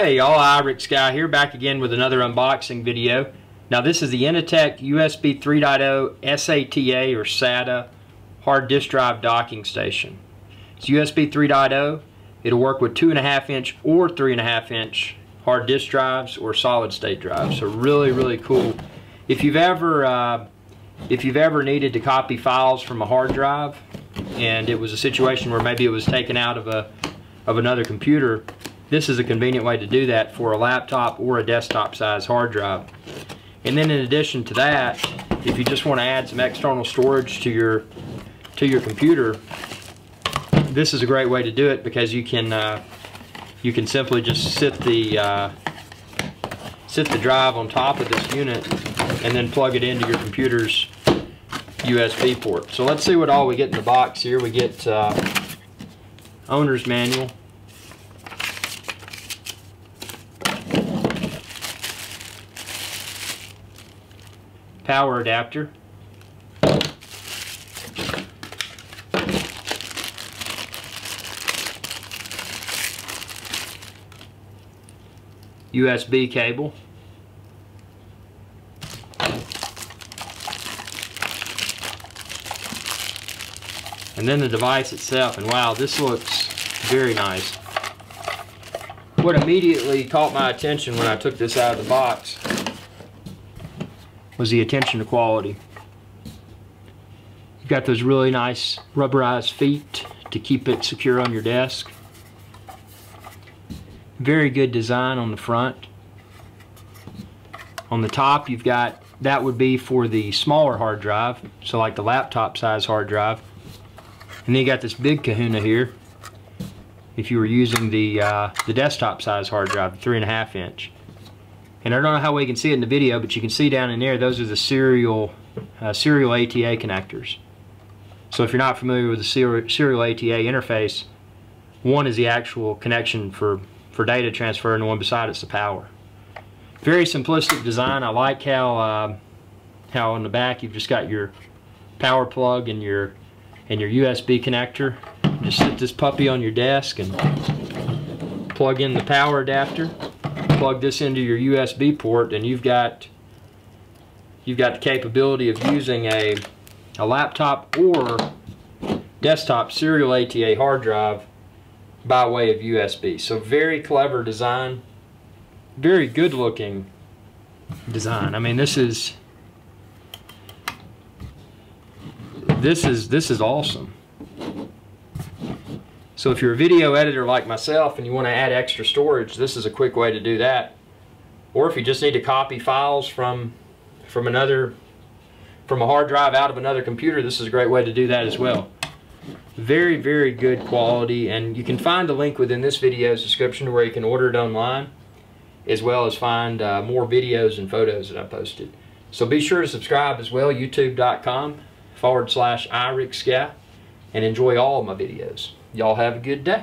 Hey y'all, Rick Guy here, back again with another unboxing video. Now this is the Inateck USB 3.0 SATA or SATA hard disk drive docking station. It's USB 3.0. It'll work with 2.5 inch or 3.5 inch hard disk drives or solid state drives. So really cool. If you've ever needed to copy files from a hard drive and it was a situation where maybe it was taken out of another computer, this is a convenient way to do that for a laptop or a desktop size hard drive. And then in addition to that, if you just want to add some external storage to your computer, this is a great way to do it, because you can simply just sit the drive on top of this unit and then plug it into your computer's USB port. So let's see what all we get in the box here. We get owner's manual, power adapter, USB cable, and then the device itself. And wow, this looks very nice. What immediately caught my attention when I took this out of the box was the attention to quality. You've got those really nice rubberized feet to keep it secure on your desk. Very good design on the front. On the top you've got, that would be for the smaller hard drive, so like the laptop size hard drive. And then you got this big kahuna here if you were using the desktop size hard drive, the 3.5 inch. And I don't know how we can see it in the video, but you can see down in there, those are the serial ATA connectors. So if you're not familiar with the serial ATA interface, one is the actual connection for data transfer, and the one beside it's the power. Very simplistic design. I like how on the back you've just got your power plug and your USB connector. Just sit this puppy on your desk and plug in the power adapter. Plug this into your USB port, and you've got the capability of using a laptop or desktop serial ATA hard drive by way of USB. So very clever design, very good looking design. I mean, this is awesome. So if you're a video editor like myself and you want to add extra storage, this is a quick way to do that. Or if you just need to copy files from a hard drive out of another computer, this is a great way to do that as well. Very good quality, and you can find the link within this video's description where you can order it online, as well as find more videos and photos that I posted. So be sure to subscribe as well, youtube.com/iRickSky, and enjoy all of my videos. Y'all have a good day.